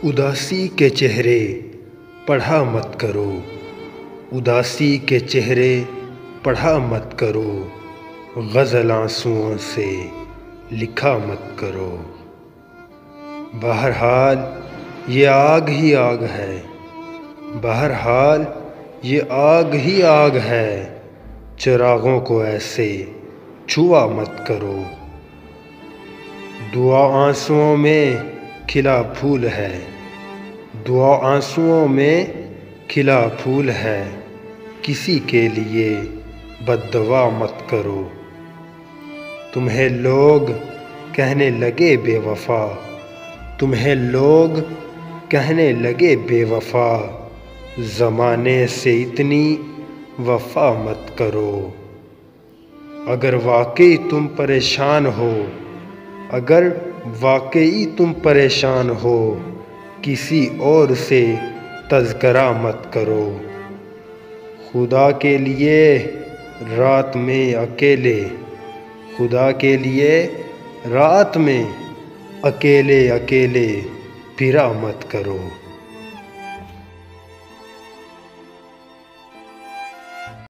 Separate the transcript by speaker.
Speaker 1: اداسی کے چہرے پڑھا مت کرو، اداسی کے چہرے پڑھا مت کرو، غزل آنسوؤں سے لکھا مت کرو۔ بہرحال یہ آگ ہی آگ ہے، بہرحال یہ آگ ہی آگ ہے، چراغوں کو ایسے چھوا مت کرو۔ دعا آنسوؤں میں کھلا پھول ہے، دعا آنسوؤں میں کھلا پھول ہے، کسی کے لیے بد دعا مت کرو۔ تمہیں لوگ کہنے لگے بے وفا، تمہیں لوگ کہنے لگے بے وفا، زمانے سے اتنی وفا مت کرو۔ اگر واقعی تم پریشان ہو، اگر واقعی تم پریشان ہو، کسی اور سے تذکرہ مت کرو۔ خدا کے لیے رات میں اکیلے، خدا کے لیے رات میں اکیلے اکیلے پھرا مت کرو۔